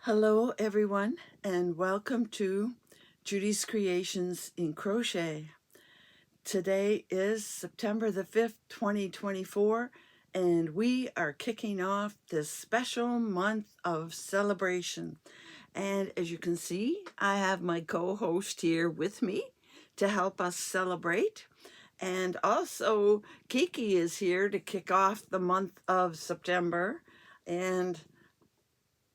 Hello everyone, and welcome to Judy's Creations in Crochet. Today is September the 5th, 2024, and we are kicking off this special month of celebration. And as you can see, I have my co-host here with me to help us celebrate. And also Kiki is here to kick off the month of September. And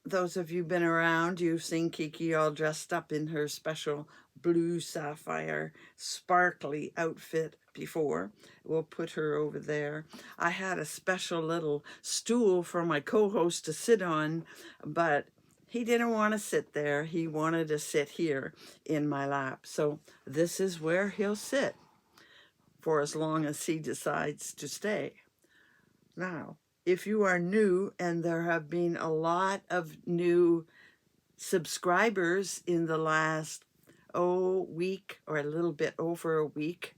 those of you been around, you've seen Kiki all dressed up in her special blue sapphire sparkly outfit before. We'll put her over there. I had a special little stool for my co-host to sit on, but he didn't want to sit there. He wanted to sit here in my lap. So this is where he'll sit for as long as he decides to stay. Now, if you are new, and there have been a lot of new subscribers in the last week or a little bit over a week,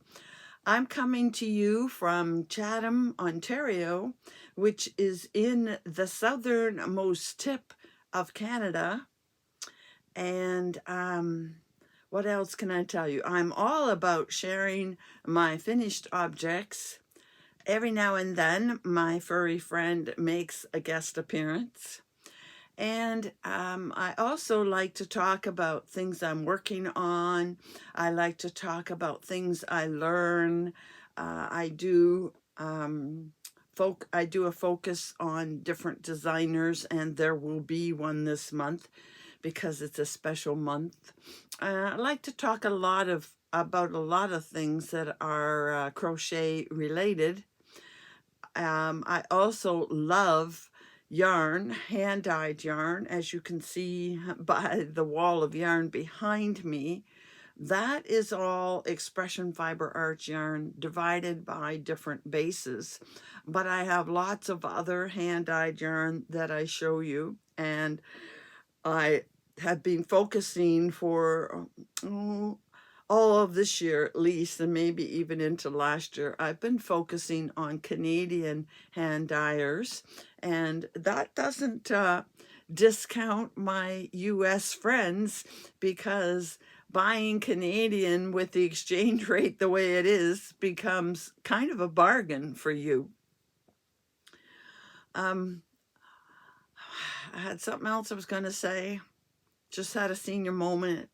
I'm coming to you from Chatham, Ontario, which is in the southernmost tip of Canada. And what else can I tell you? I'm all about sharing my finished objects. Every now and then, my furry friend makes a guest appearance. And I also like to talk about things I'm working on. I like to talk about things I learn. I do a focus on different designers, and there will be one this month because it's a special month. I like to talk about a lot of things that are crochet related. I also love yarn, hand-dyed yarn, as you can see by the wall of yarn behind me. That is all expression fiber arch yarn divided by different bases. But I have lots of other hand-dyed yarn that I show you, and I have been focusing for all of this year at least, and maybe even into last year. I've been focusing on Canadian hand dyers, and that doesn't discount my US friends, because buying Canadian with the exchange rate the way it is becomes kind of a bargain for you. I had something else I was going to say. Just had a senior moment.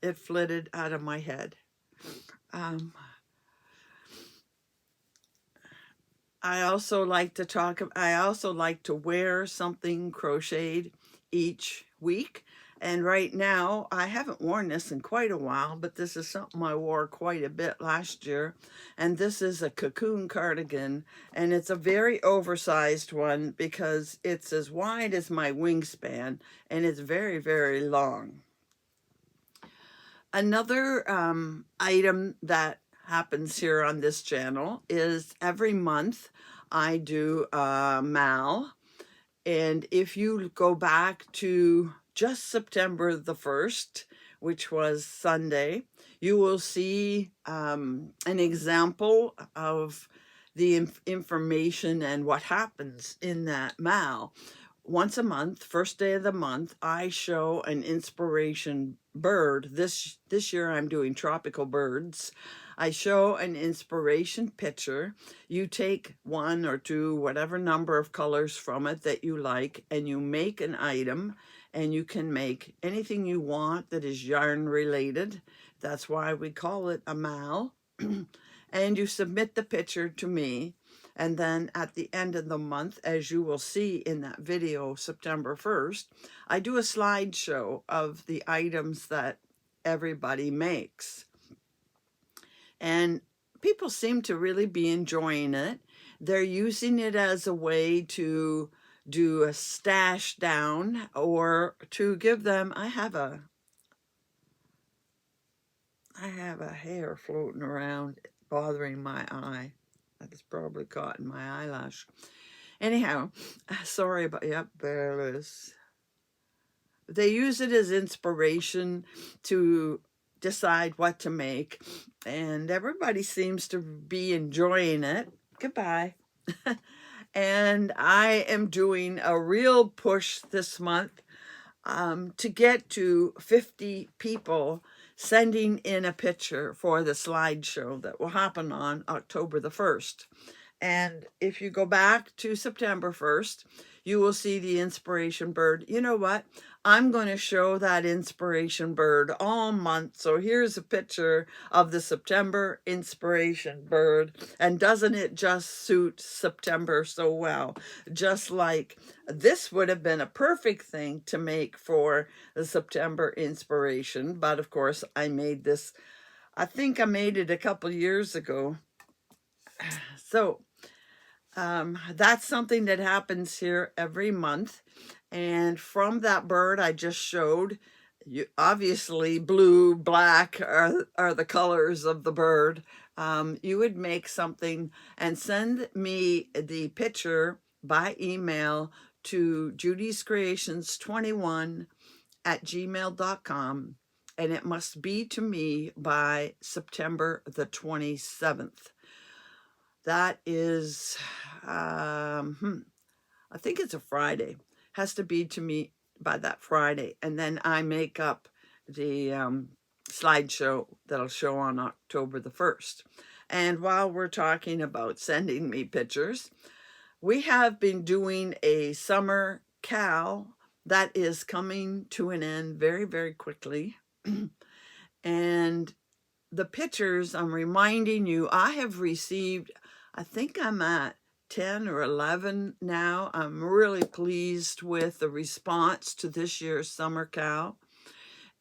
It flitted out of my head. I also like to wear something crocheted each week. And right now, I haven't worn this in quite a while, but this is something I wore quite a bit last year. And this is a cocoon cardigan, and it's a very oversized one because it's as wide as my wingspan, and it's very, very long. Another item that happens here on this channel is every month I do a mal. And if you go back to just September the 1st, which was Sunday, you will see an example of the information and what happens in that mal. Once a month, first day of the month, I show an inspiration bird. This year I'm doing tropical birds. I show an inspiration picture. You take one or two, whatever number of colors from it that you like, and you make an item, and you can make anything you want that is yarn related. That's why we call it a mal. And you submit the picture to me. And then at the end of the month, as you will see in that video, September 1st, I do a slideshow of the items that everybody makes. And people seem to really be enjoying it. They're using it as a way to do a stash down, or to give them, I have a hair floating around bothering my eye. That's probably caught in my eyelash. Anyhow, sorry about, yep, there it is. They use it as inspiration to decide what to make, and everybody seems to be enjoying it. Goodbye. And I am doing a real push this month. to get to 50 people sending in a picture for the slideshow that will happen on October the 1st. And if you go back to September 1st, you will see the inspiration bird. You know what? I'm going to show that inspiration bird all month. So here's a picture of the September inspiration bird. And doesn't it just suit September so well? Just like this would have been a perfect thing to make for the September inspiration. But of course, I made this, I think I made it a couple years ago. So that's something that happens here every month. And from that bird I just showed you, obviously blue, black are the colors of the bird. You would make something and send me the picture by email to judyscreations21@gmail.com, and it must be to me by September the 27th. That is, I think it's a Friday. Has to be to me by that Friday. And then I make up the slideshow that'll show on October the 1st. And while we're talking about sending me pictures, we have been doing a summer cal that is coming to an end very, very quickly. And the pictures, I'm reminding you, I have received, I think I'm at 10 or 11 now. I'm really pleased with the response to this year's summer cal.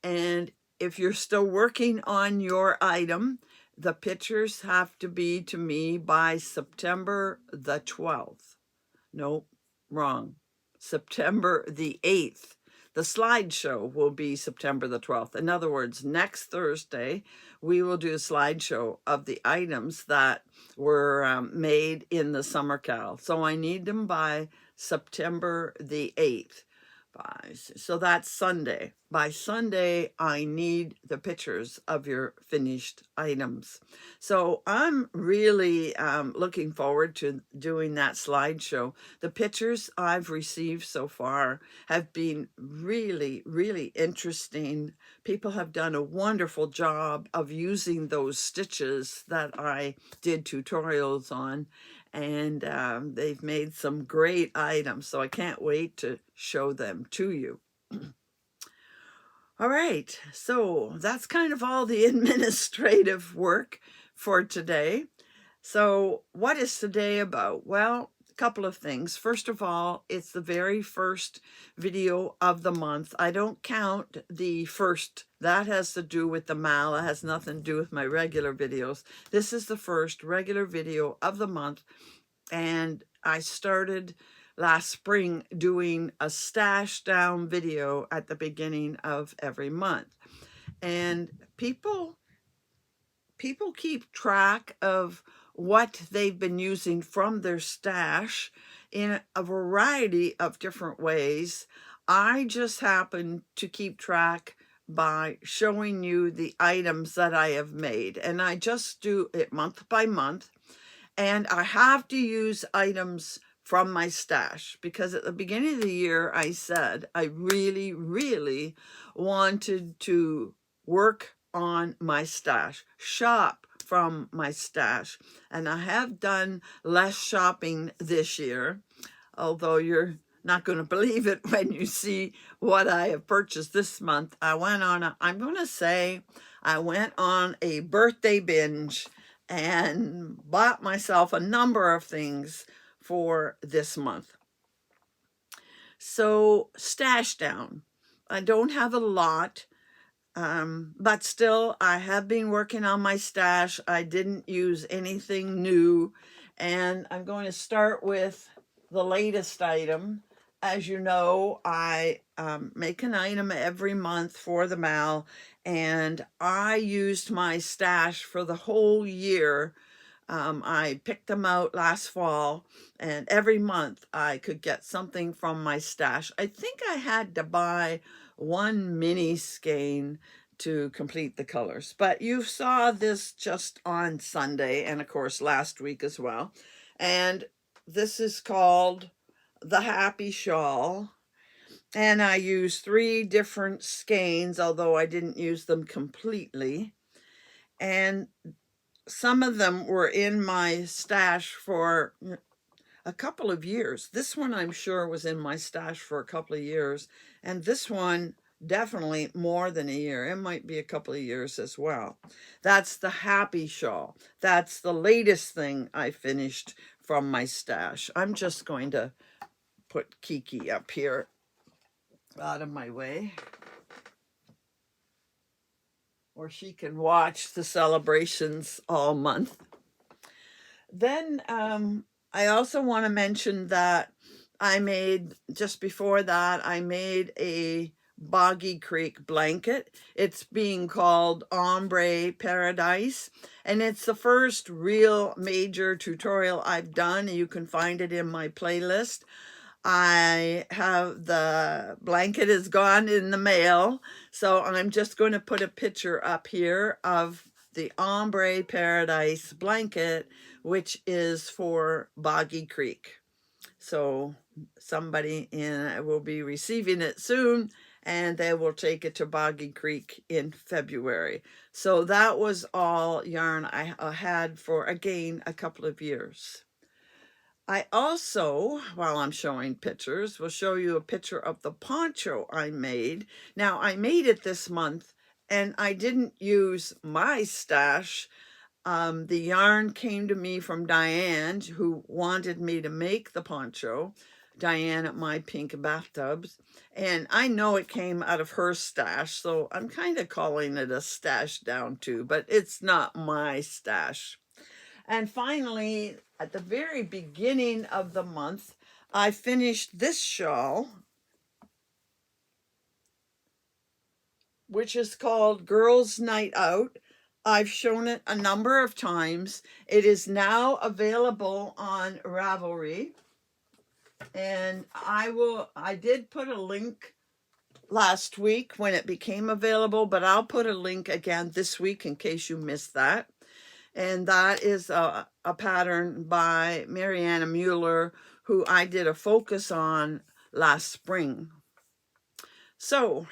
And if you're still working on your item, the pictures have to be to me by September the 12th. Nope, wrong. September the 8th. The slideshow will be September the 12th. In other words, next Thursday, we will do a slideshow of the items that were made in the summer cal. So I need them by September the 8th. So that's Sunday. By Sunday, I need the pictures of your finished items. So I'm really looking forward to doing that slideshow. The pictures I've received so far have been really, really interesting. People have done a wonderful job of using those stitches that I did tutorials on. And they've made some great items, so I can't wait to show them to you. All right, so that's kind of all the administrative work for today. So what is today about? Well, a couple of things. First of all, it's the very first video of the month. I don't count the first. That has to do with the mal. It has nothing to do with my regular videos. This is the first regular video of the month. And I started last spring doing a stash down video at the beginning of every month. And people keep track of what they've been using from their stash in a variety of different ways. I just happen to keep track by showing you the items that I have made. And I just do it month by month. And I have to use items from my stash because at the beginning of the year, I said I really, really wanted to work on my stash, shop from my stash. And I have done less shopping this year, although you're not going to believe it when you see what I have purchased this month. I went on a birthday binge and bought myself a number of things for this month. So stash down. I don't have a lot, but still I have been working on my stash. I didn't use anything new, and I'm going to start with the latest item. As you know, I make an item every month for the mal, and I used my stash for the whole year. I picked them out last fall, and every month I could get something from my stash. I think I had to buy one mini skein to complete the colors, but you saw this just on Sunday and of course last week as well. And this is called the Happy Shawl. And I used 3 different skeins, although I didn't use them completely. And some of them were in my stash for a couple of years. This one I'm sure was in my stash for a couple of years. And this one definitely more than a year. It might be a couple of years as well. That's the Happy Shawl. That's the latest thing I finished from my stash. I'm just going to put Kiki up here out of my way, or she can watch the celebrations all month. Then I also want to mention that I made, just before that, I made a Boggy Creek blanket. It's being called Ombre Paradise, and it's the first real major tutorial I've done. You can find it in my playlist. I have the blanket is gone in the mail, so I'm just going to put a picture up here of the Ombre Paradise blanket, which is for Boggy Creek. So somebody will be receiving it soon, and they will take it to Boggy Creek in February. So that was all yarn I had for, again, a couple of years. I also, while I'm showing pictures, will show you a picture of the poncho I made. Now, I made it this month, and I didn't use my stash. The yarn came to me from Diane, who wanted me to make the poncho. Diane at My Pink Bathtubs. And I know it came out of her stash, so I'm kind of calling it a stash down too, but it's not my stash. And finally, at the very beginning of the month, I finished this shawl, which is called Girls Night Out. I've shown it a number of times. It is now available on Ravelry. And I did put a link last week when it became available, but I'll put a link again this week in case you missed that. And that is a pattern by Mariana Mueller, who I did a focus on last spring. So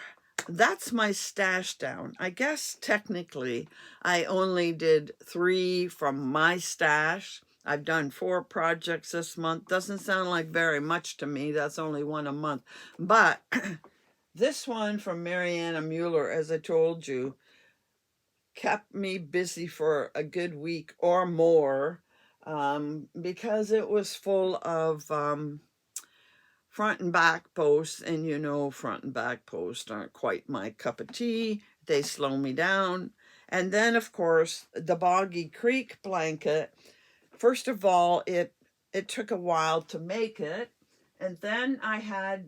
that's my stash down. I guess technically I only did 3 from my stash. I've done 4 projects this month. Doesn't sound like very much to me. That's only 1 a month. But this one from Mariana Mueller, as I told you, kept me busy for a good week or more, because it was full of front and back posts, and you know, front and back posts aren't quite my cup of tea. They slow me down. And then, of course, the Boggy Creek blanket. First of all, it took a while to make it, and then I had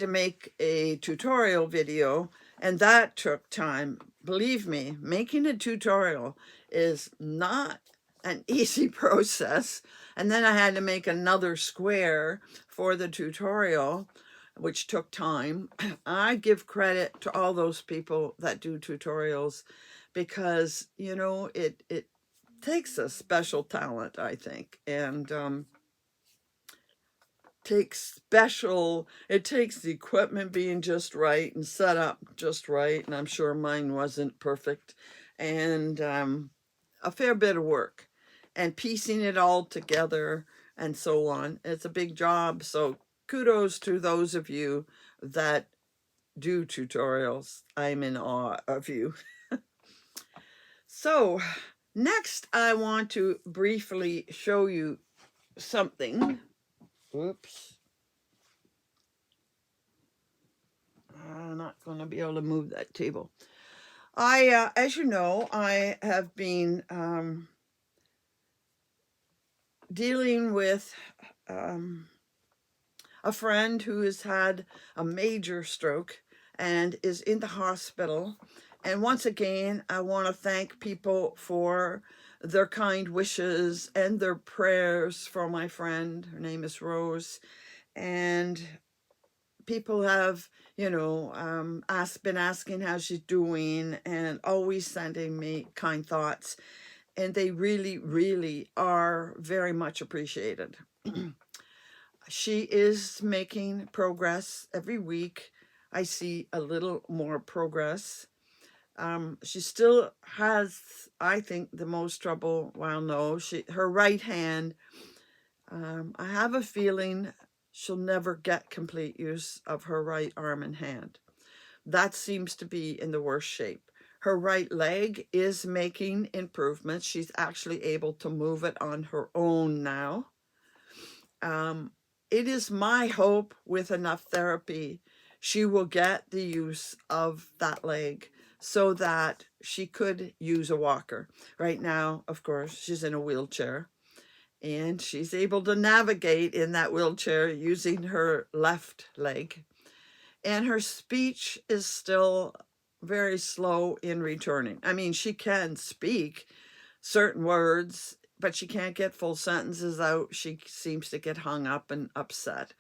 to make a tutorial video, and that took time. Believe me, making a tutorial is not an easy process. And then I had to make another square for the tutorial, which took time. I give credit to all those people that do tutorials, because, you know, it takes a special talent, I think, and it takes the equipment being just right and set up just right, and I'm sure mine wasn't perfect, and a fair bit of work, and piecing it all together and so on. It's a big job, so kudos to those of you that do tutorials. I'm in awe of you. So next I want to briefly show you something. Oops. I'm not going to be able to move that table. As you know, I have been dealing with a friend who has had a major stroke and is in the hospital. And once again, I want to thank people for their kind wishes and their prayers for my friend. Her name is Rose. And people have, you know, been asking how she's doing and always sending me kind thoughts. And they really, really are very much appreciated. She is making progress every week. I see a little more progress. She still has, I think, the most trouble. Well, no, her right hand, I have a feeling she'll never get complete use of her right arm and hand. That seems to be in the worst shape. Her right leg is making improvements. She's actually able to move it on her own now. It is my hope with enough therapy, she will get the use of that leg so that she could use a walker. Right now, of course, she's in a wheelchair and she's able to navigate in that wheelchair using her left leg. And her speech is still very slow in returning. I mean, she can speak certain words, but she can't get full sentences out. She seems to get hung up and upset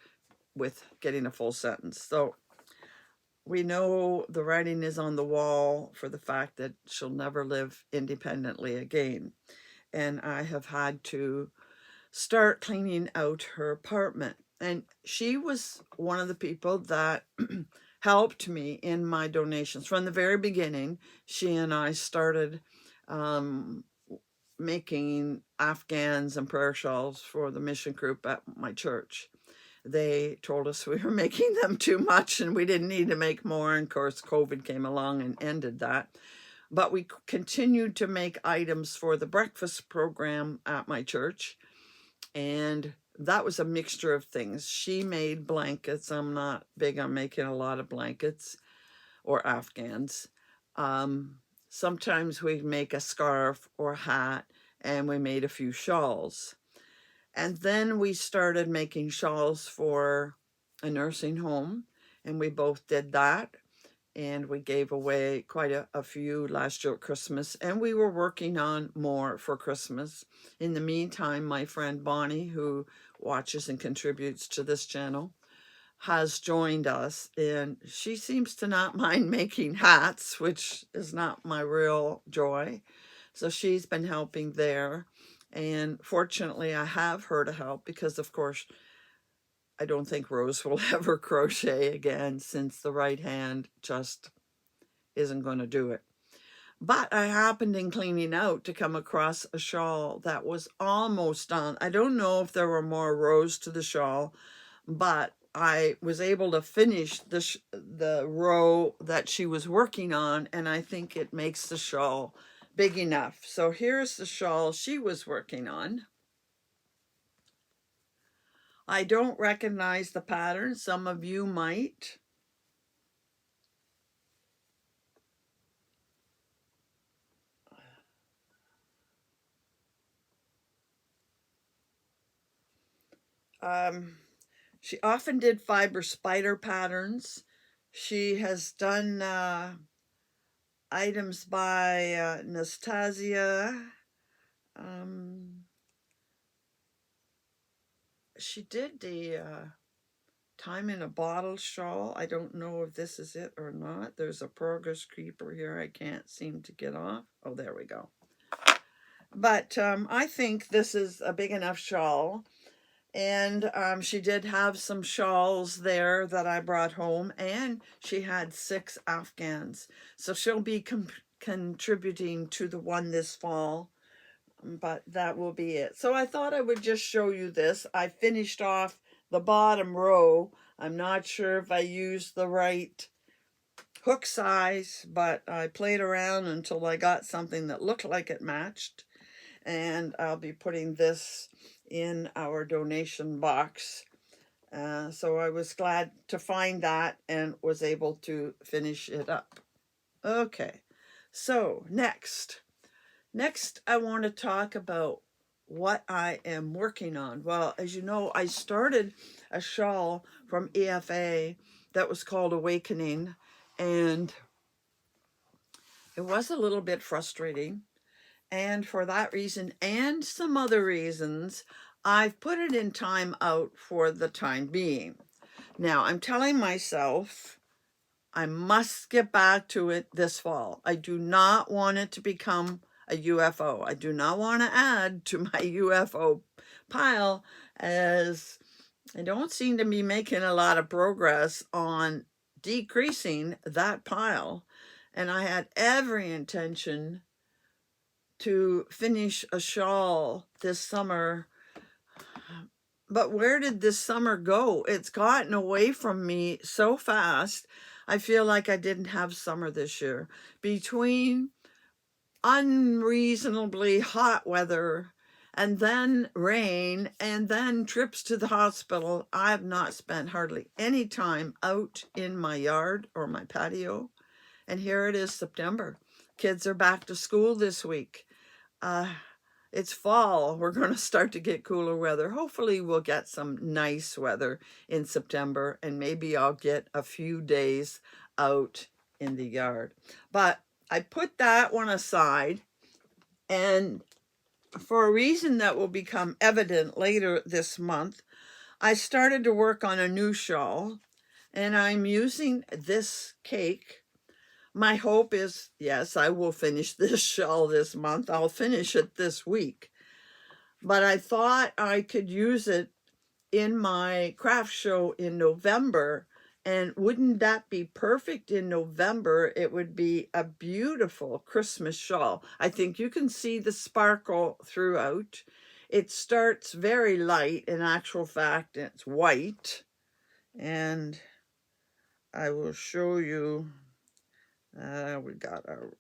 with getting a full sentence. So we know the writing is on the wall for the fact that she'll never live independently again. And I have had to start cleaning out her apartment. And she was one of the people that helped me in my donations. From the very beginning, she and I started making Afghans and prayer shawls for the mission group at my church. They told us we were making them too much and we didn't need to make more. And of course, COVID came along and ended that. But we continued to make items for the breakfast program at my church. And that was a mixture of things. She made blankets. I'm not big on making a lot of blankets or Afghans. Sometimes we make a scarf or a hat, and we made a few shawls. And then we started making shawls for a nursing home, and we both did that. And we gave away quite a few last year at Christmas, and we were working on more for Christmas. In the meantime, my friend Bonnie, who watches and contributes to this channel, has joined us, and she seems to not mind making hats, which is not my real joy. So she's been helping there. And fortunately, I have her to help because, of course, I don't think Rose will ever crochet again since the right hand just isn't going to do it. But I happened in cleaning out to come across a shawl that was almost done. I don't know if there were more rows to the shawl, but I was able to finish the row that she was working on, and I think it makes the shawl big enough. So here's the shawl she was working on. I don't recognize the pattern. Some of you might. She often did fiber spider patterns. She has done items by Nastasia. She did the time in a bottle shawl. I don't know if this is it or not. There's a progress creeper here I can't seem to get off. Oh, there we go. But I think this is a big enough shawl. And she did have some shawls there that I brought home, and she had 6 Afghans. So she'll be contributing to the one this fall, but that will be it. So I thought I would just show you this. I finished off the bottom row. I'm not sure if I used the right hook size, but I played around until I got something that looked like it matched. And I'll be putting this in our donation box. So I was glad to find that and was able to finish it up. Okay, so next I want to talk about what I am working on. Well, as you know, I started a shawl from EFA that was called Awakening, and it was a little bit frustrating. And for that reason and some other reasons, I've put it in time out for the time being. Now, I'm telling myself I must get back to it this fall. I do not want it to become a UFO. I do not want to add to my UFO pile as I don't seem to be making a lot of progress on decreasing that pile. And I had every intention to finish a shawl this summer. But where did this summer go? It's gotten away from me so fast. I feel like I didn't have summer this year. Between unreasonably hot weather and then rain and then trips to the hospital, I have not spent hardly any time out in my yard or my patio. And here it is, September. Kids are back to school this week. It's fall. We're going to start to get cooler weather. Hopefully we'll get some nice weather in September, and maybe I'll get a few days out in the yard. But I put that one aside, and for a reason that will become evident later this month, I started to work on a new shawl, and I'm using this cake. My hope is, yes, I will finish this shawl this month. I'll finish it this week. But I thought I could use it in my craft show in November. And wouldn't that be perfect in November? It would be a beautiful Christmas shawl. I think you can see the sparkle throughout. It starts very light. In actual fact, it's white. And I will show you. We got our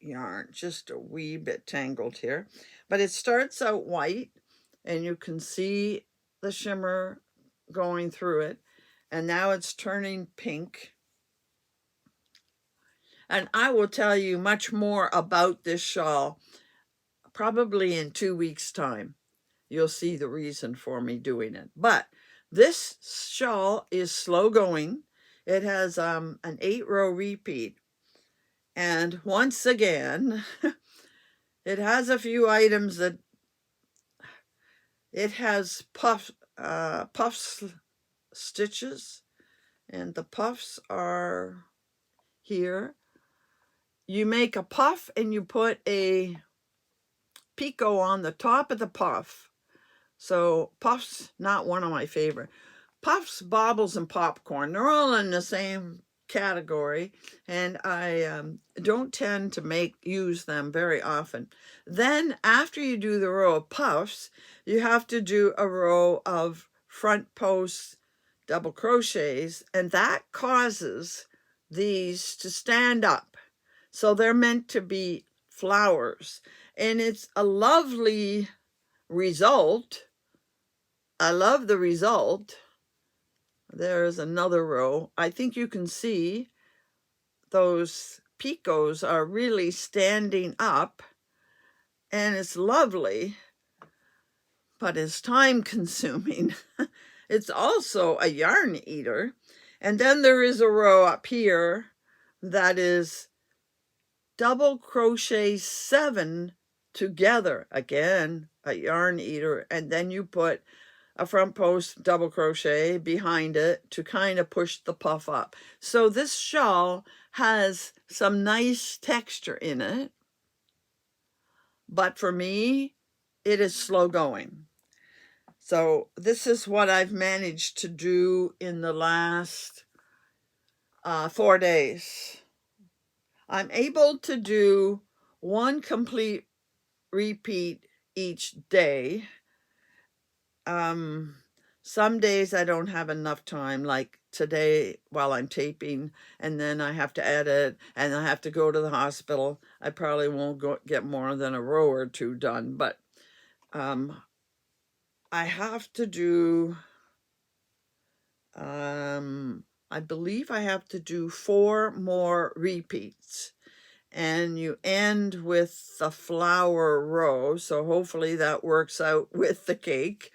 yarn just a wee bit tangled here, but it starts out white and you can see the shimmer going through it, and now it's turning pink. And I will tell you much more about this shawl probably in 2 weeks' time. You'll see the reason for me doing it. But this shawl is slow going. It has an 8-row repeat. And once again, it has a few items that it has puff stitches, and the puffs are here. You make a puff and you put a picot on the top of the puff. So puffs, not one of my favorite. Puffs, baubles, and popcorn, they're all in the same category, and I don't tend to use them very often. Then after you do the row of puffs, you have to do a row of front post double crochets, and that causes these to stand up. So they're meant to be flowers, and it's a lovely result. I love the result. There's another row. I think you can see those picots are really standing up, and it's lovely, but it's time consuming. It's also a yarn eater. And then there is a row up here that is double crochet 7 together. Again, a yarn eater. And then you put a front post double crochet behind it to kind of push the puff up. So this shawl has some nice texture in it, but for me, it is slow going. So this is what I've managed to do in the last 4 days. I'm able to do 1 complete repeat each day. Some days I don't have enough time, like today while I'm taping, and then I have to edit and I have to go to the hospital. I probably won't get more than a row or 2 done, but I have to do, I believe I have to do 4 more repeats. And you end with the flower row, so hopefully that works out with the cake.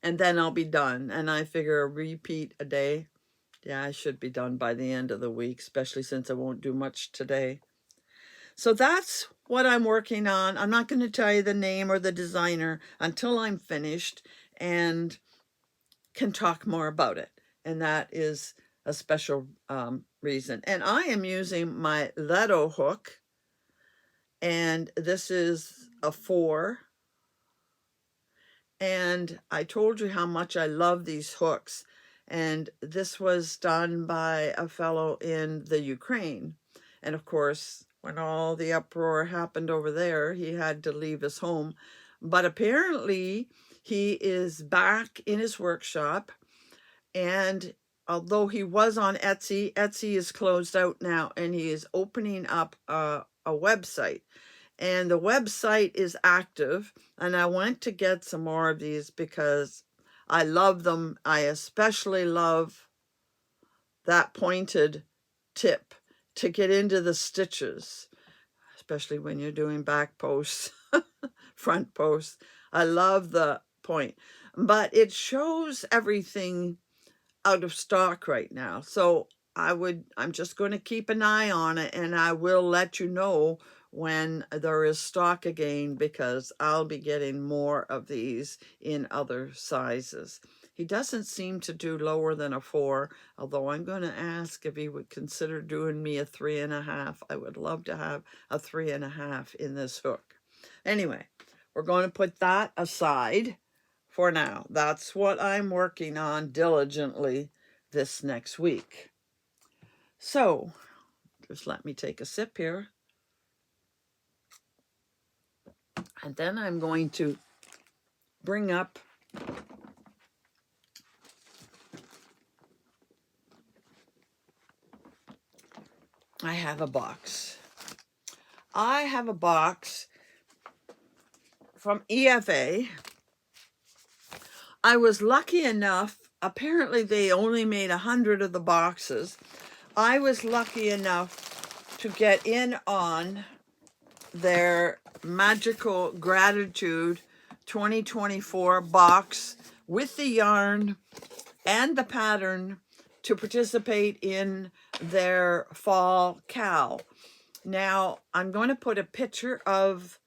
And then I'll be done. And I figure a repeat a day. Yeah, I should be done by the end of the week, especially since I won't do much today. So that's what I'm working on. I'm not going to tell you the name or the designer until I'm finished and can talk more about it. And that is a special reason. And I am using my Leto hook. And this is a 4. And I told you how much I love these hooks. And this was done by a fellow in the Ukraine. And of course, when all the uproar happened over there, he had to leave his home. But apparently, he is back in his workshop. And although he was on Etsy, Etsy is closed out now, and he is opening up a website. And the website is active, and I went to get some more of these because I love them. I especially love that pointed tip to get into the stitches, especially when you're doing back posts, front posts. I love the point, but it shows everything out of stock right now. So I'm just going to keep an eye on it, and I will let you know when there is stock again, because I'll be getting more of these in other sizes. He doesn't seem to do lower than a 4, although I'm going to ask if he would consider doing me a 3.5. I would love to have a 3.5 in this hook. Anyway, we're going to put that aside for now. That's what I'm working on diligently this next week. So, just let me take a sip here. And then I'm going to bring up I have a box. I have a box from EFA. I was lucky enough, apparently they only made 100 of the boxes. I was lucky enough to get in on their Magical Gratitude 2024 box with the yarn and the pattern to participate in their fall cowl. Now, I'm going to put a picture of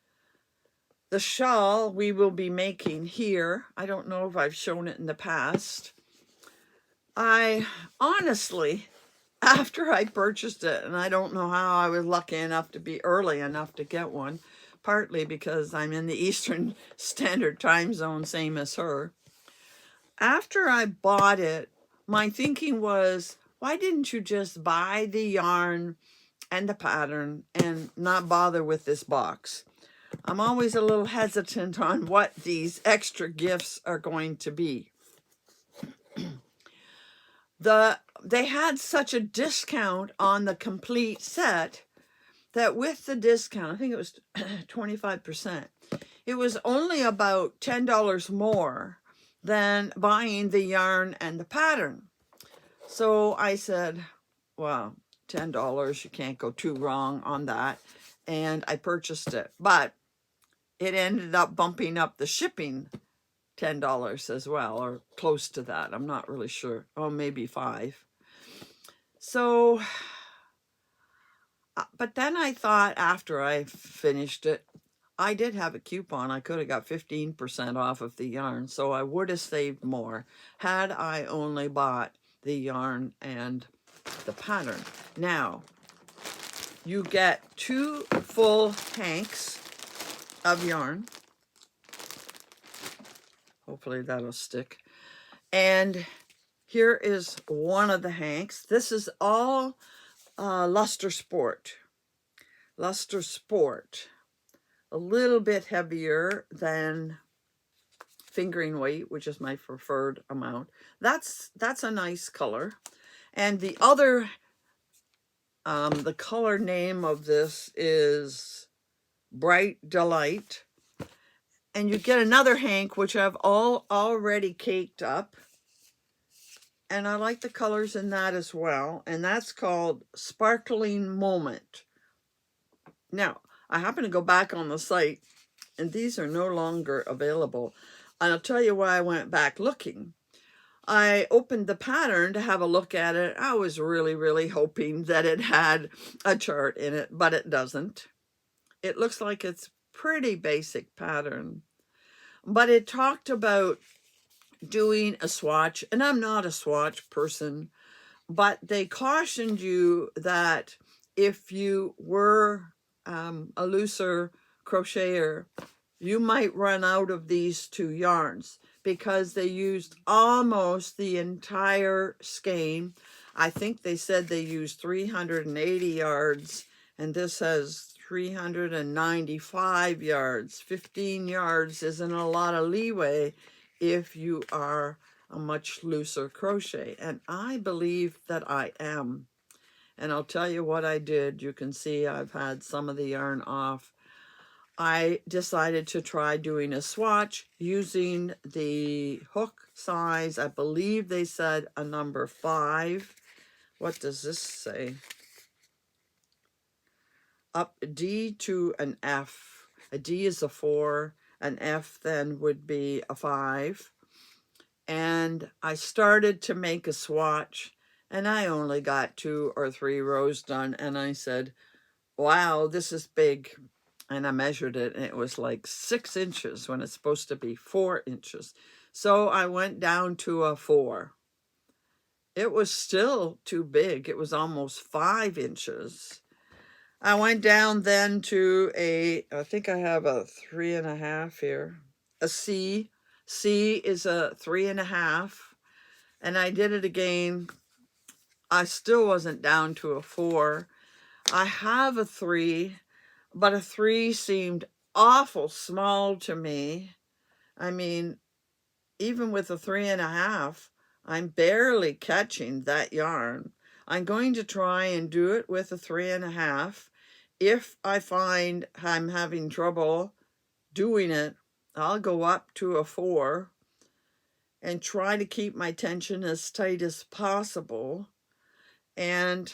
the shawl we will be making here. I don't know if I've shown it in the past. I honestly, after I purchased it, and I don't know how I was lucky enough to be early enough to get one, partly because I'm in the Eastern Standard Time zone, same as her. After I bought it, my thinking was, why didn't you just buy the yarn and the pattern and not bother with this box? I'm always a little hesitant on what these extra gifts are going to be. They had such a discount on the complete set that with the discount, I think it was 25%, it was only about $10 more than buying the yarn and the pattern. So I said, well, $10, you can't go too wrong on that. And I purchased it. But it ended up bumping up the shipping $10 as well, or close to that. I'm not really sure. Oh, maybe $5. So, but then I thought after I finished it, I did have a coupon. I could have got 15% off of the yarn, so I would have saved more had I only bought the yarn and the pattern. Now, you get 2 full hanks of yarn. Hopefully that'll stick. And here is one of the hanks. This is all Luster Sport. Luster Sport. A little bit heavier than fingering weight, which is my preferred amount. That's a nice color. And the other, the color name of this is Bright Delight. And you get another hank, which I've already caked up. And I like the colors in that as well. And that's called Sparkling Moment. Now, I happen to go back on the site, and these are no longer available. And I'll tell you why I went back looking. I opened the pattern to have a look at it. I was really, really hoping that it had a chart in it, but it doesn't. It looks like it's pretty basic pattern. But it talked about doing a swatch, and I'm not a swatch person, but they cautioned you that if you were a looser crocheter, you might run out of these 2 yarns because they used almost the entire skein. I think they said they used 380 yards, and this has 395 yards. 15 yards isn't a lot of leeway if you are a much looser crochet, and I believe that I am. And I'll tell you what I did. You can see I've had some of the yarn off. I decided to try doing a swatch using the hook size. I believe they said a number 5. What does this say? Up D to an F. A D is a 4. An F then would be a 5. And I started to make a swatch, and I only got 2 or 3 rows done, and I said, wow, this is big. And I measured it, and it was like 6 inches when it's supposed to be 4 inches. So I went down to a 4. It was still too big. It was almost 5 inches. I went down then to I think I have a 3.5 here. A C. C is a 3.5. And I did it again. I still wasn't down to a 4. I have a 3. But a 3 seemed awful small to me. I mean, even with a 3.5, I'm barely catching that yarn. I'm going to try and do it with a 3.5. If I find I'm having trouble doing it, I'll go up to a 4 and try to keep my tension as tight as possible. And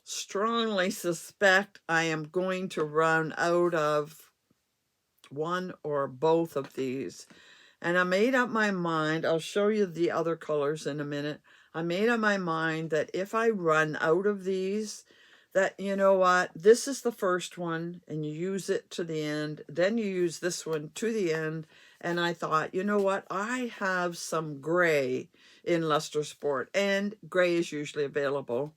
strongly suspect I am going to run out of one or both of these. And I made up my mind, I'll show you the other colors in a minute. I made up my mind that if I run out of these, that, you know what, this is the first one, and you use it to the end, then you use this one to the end. And I thought, you know what, I have some gray in Luster Sport, and gray is usually available.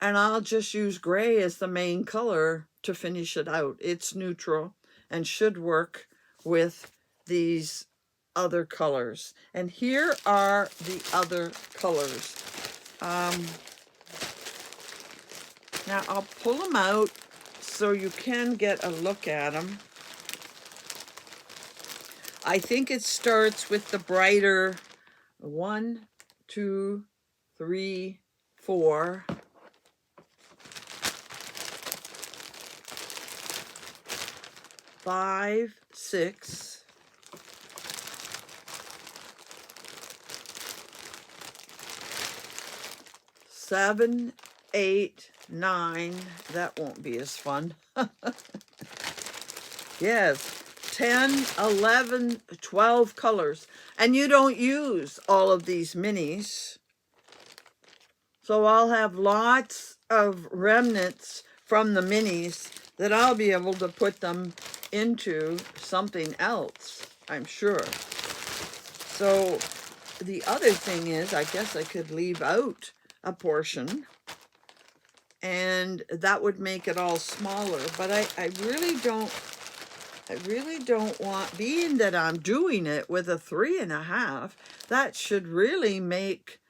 And I'll just use gray as the main color to finish it out. It's neutral and should work with these other colors. And here are the other colors. Now I'll pull them out so you can get a look at them. I think it starts with the brighter 1, 2, 3, 4. 5, 6, 7, 8, 9. That won't be as fun. Yes, 10, 11, 12 colors. And you don't use all of these minis. So I'll have lots of remnants from the minis that I'll be able to put them into something else, I'm sure. So the other thing is, I guess I could leave out a portion, and that would make it all smaller. But I really don't want, being that I'm doing it with a 3.5, that should really make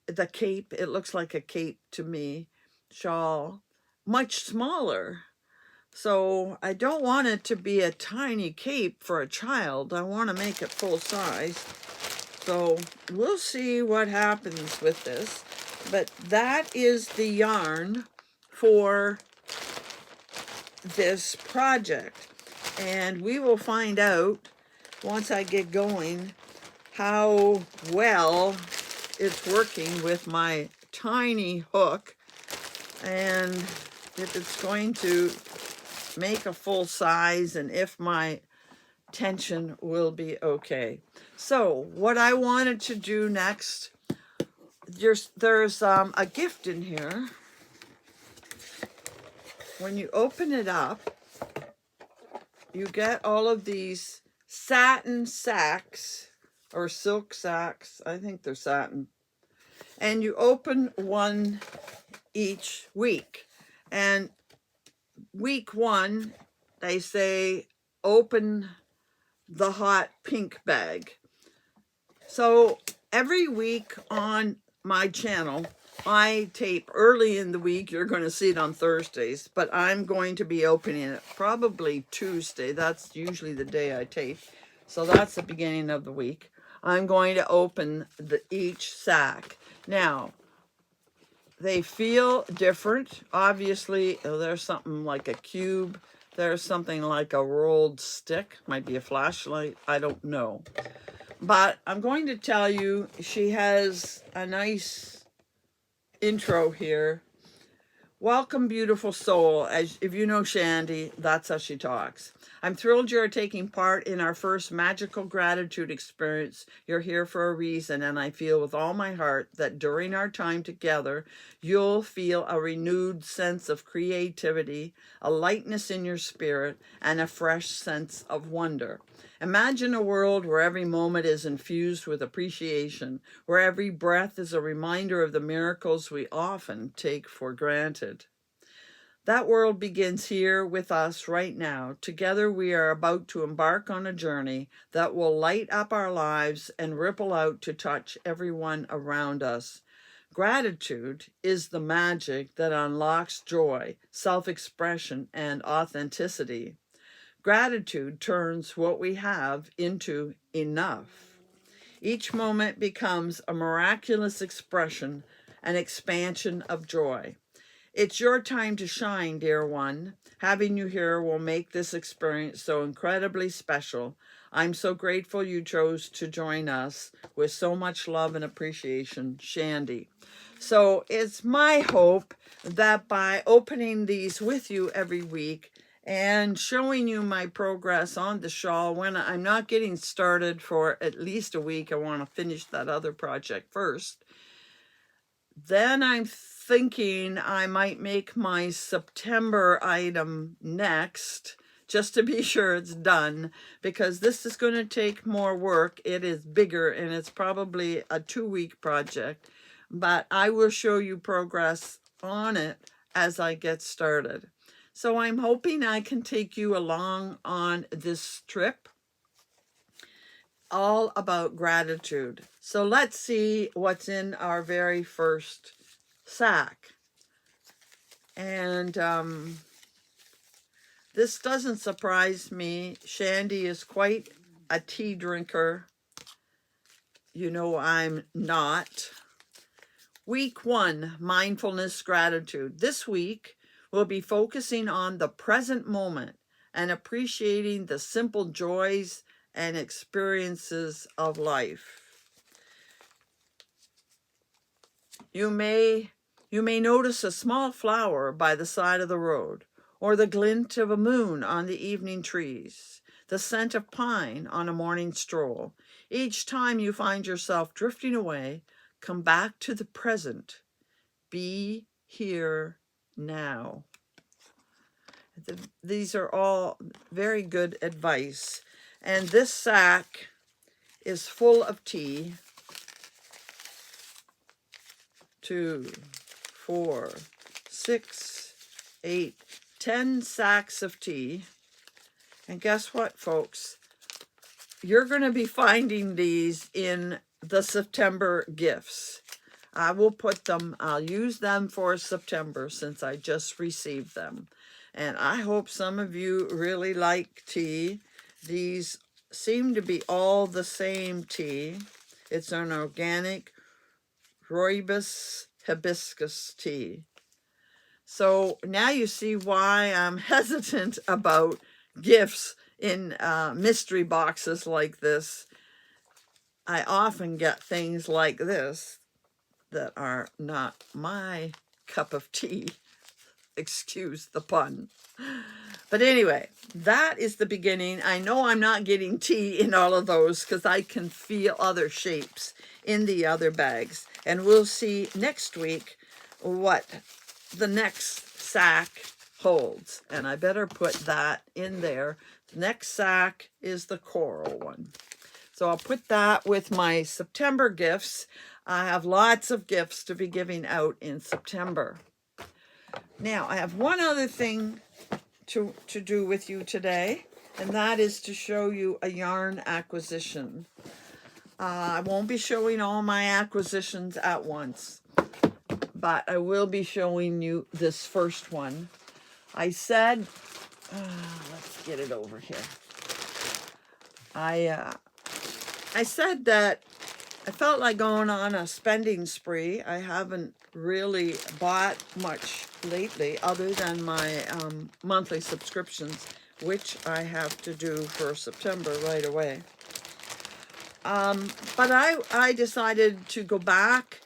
the cape, it looks like a cape to me, shawl, much smaller. So I don't want it to be a tiny cape for a child. I want to make it full size. So we'll see what happens with this. But that is the yarn for this project. And we will find out once I get going how well it's working with my tiny hook, and if it's going to make a full size, and if my tension will be okay. So what I wanted to do next, there's a gift in here. When you open it up, you get all of these satin sacks, or silk sacks. I think they're satin. And you open one each week. And week 1, they say open the hot pink bag. So every week on my channel, I tape early in the week. You're going to see it on Thursdays, but I'm going to be opening it probably Tuesday. That's usually the day I tape. So that's the beginning of the week. I'm going to open each sack. Now, they feel different. Obviously, there's something like a cube. There's something like a rolled stick. Might be a flashlight. I don't know. But I'm going to tell you, she has a nice intro here. Welcome, beautiful soul. As if you know Shandy, that's how she talks. I'm thrilled you're taking part in our first magical gratitude experience. You're here for a reason, and I feel with all my heart that during our time together, you'll feel a renewed sense of creativity, a lightness in your spirit, and a fresh sense of wonder. Imagine a world where every moment is infused with appreciation, where every breath is a reminder of the miracles we often take for granted. That world begins here with us right now. Together we are about to embark on a journey that will light up our lives and ripple out to touch everyone around us. Gratitude is the magic that unlocks joy, self-expression, and authenticity. Gratitude turns what we have into enough. Each moment becomes a miraculous expression, an expansion of joy. It's your time to shine, dear one. Having you here will make this experience so incredibly special. I'm so grateful you chose to join us. With so much love and appreciation, Shandy. So it's my hope that by opening these with you every week and showing you my progress on the shawl, when I'm not getting started for at least a week, I want to finish that other project first. Then I'm thinking I might make my September item next, just to be sure it's done, because this is going to take more work. It is bigger, and it's probably a 2-week project, but I will show you progress on it as I get started. So I'm hoping I can take you along on this trip, all about gratitude. So let's see what's in our very first sack. And this doesn't surprise me. Shandy is quite a tea drinker. You know I'm not. Week 1, mindfulness gratitude. This week, we'll be focusing on the present moment and appreciating the simple joys and experiences of life. You may notice a small flower by the side of the road, or the glint of a moon on the evening trees, the scent of pine on a morning stroll. Each time you find yourself drifting away, come back to the present. Be here now. These are all very good advice. And this sack is full of tea. 2, 4, 6, 8, 10 sacks of tea. And guess what, folks? You're going to be finding these in the September gifts. I will put them, I'll use them for September since I just received them. And I hope some of you really like tea. These seem to be all the same tea. It's an organic rooibos hibiscus tea. So now you see why I'm hesitant about gifts in mystery boxes like this. I often get things like this that are not my cup of tea. Excuse the pun. But anyway, that is the beginning. I know I'm not getting tea in all of those because I can feel other shapes in the other bags. And we'll see next week what the next sack holds. And I better put that in there. The next sack is the coral one. So I'll put that with my September gifts. I have lots of gifts to be giving out in September. Now, I have one other thing to do with you today, and that is to show you a yarn acquisition. I won't be showing all my acquisitions at once, but I will be showing you this first one. I said, let's get it over here. I said that I felt like going on a spending spree. I haven't really bought much lately other than my monthly subscriptions, which I have to do for September right away. But I decided to go back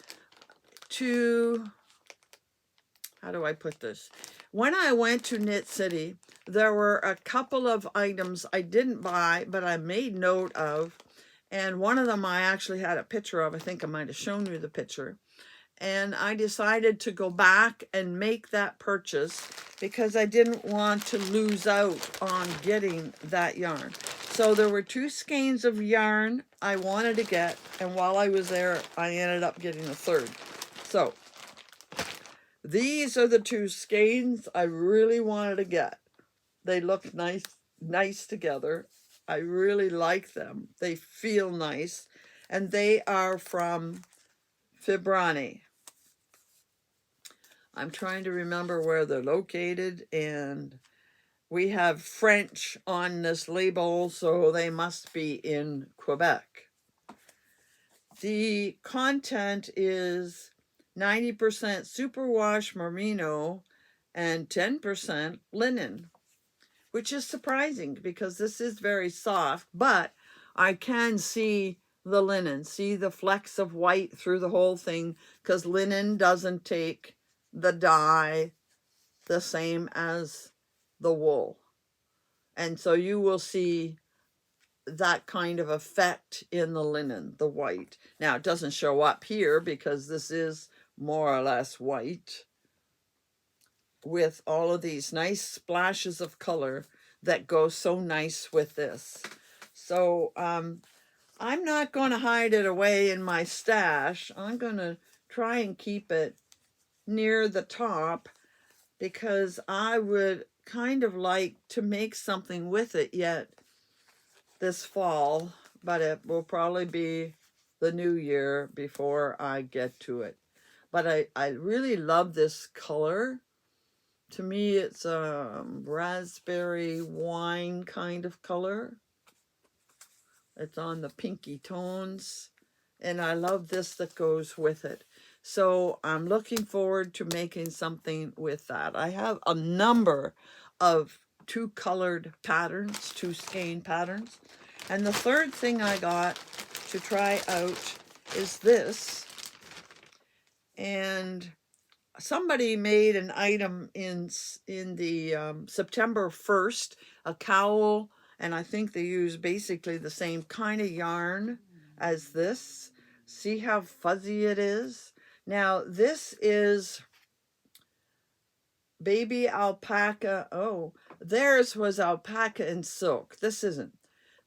to, how do I put this? When I went to Knit City, there were a couple of items I didn't buy, but I made note of. And one of them I actually had a picture of. I think I might have shown you the picture. And I decided to go back and make that purchase because I didn't want to lose out on getting that yarn. So there were 2 skeins of yarn I wanted to get, and while I was there, I ended up getting a third. So these are the 2 skeins I really wanted to get. They look nice together. I really like them. They feel nice, and they are from Fibrani. I'm trying to remember where they're located, and we have French on this label, so they must be in Quebec. The content is 90% superwash merino and 10% linen, which is surprising because this is very soft, but I can see the linen, see the flecks of white through the whole thing, because linen doesn't take the dye the same as the wool. And so you will see that kind of effect in the linen, the white. Now, it doesn't show up here because this is more or less white with all of these nice splashes of color that go so nice with this. So I'm not going to hide it away in my stash. I'm going to try and keep it near the top because I would kind of like to make something with it yet this fall, but it will probably be the new year before I get to it. But I really love this color. To me, it's a raspberry wine kind of color. It's on the pinky tones, and I love this that goes with it. So I'm looking forward to making something with that. I have a number of 2-colored patterns, 2 skein patterns. And the third thing I got to try out is this. And somebody made an item in the September 1st, a cowl, and I think they use basically the same kind of yarn as this. See how fuzzy it is? Now, this is baby alpaca. Oh, theirs was alpaca and silk. This isn't.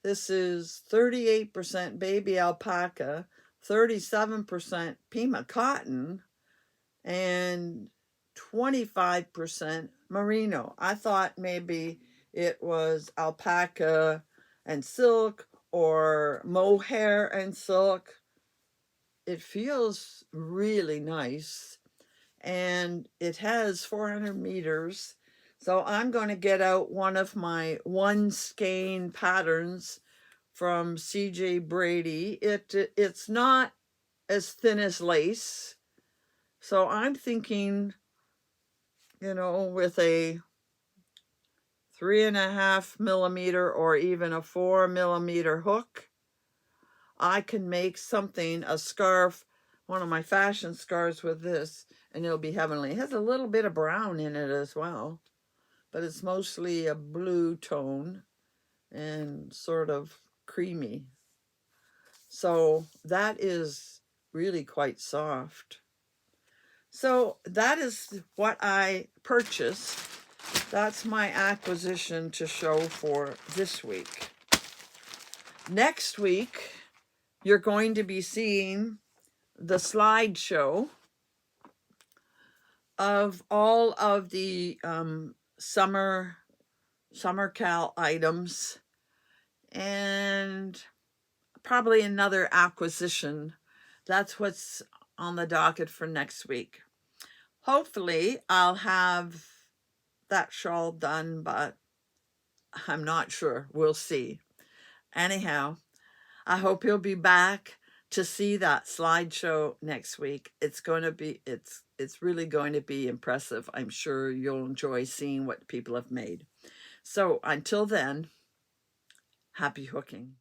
This is 38% baby alpaca, 37% Pima cotton, and 25% merino. I thought maybe it was alpaca and silk or mohair and silk. It feels really nice, and it has 400 meters. So I'm going to get out one of my 1 skein patterns from CJ Brady. It's not as thin as lace. So I'm thinking, with a 3.5 millimeter or even a 4 millimeter hook, I can make something, a scarf, one of my fashion scarves with this, and it'll be heavenly. It has a little bit of brown in it as well, but it's mostly a blue tone and sort of creamy. So that is really quite soft. So that is what I purchased. That's my acquisition to show for this week. Next week, you're going to be seeing the slideshow of all of the summer summer cal items, and probably another acquisition. That's what's on the docket for next week. Hopefully I'll have that shawl done, but I'm not sure. We'll see. Anyhow, I hope you'll be back to see that slideshow next week. It's really going to be impressive. I'm sure you'll enjoy seeing what people have made. So until then, happy hooking.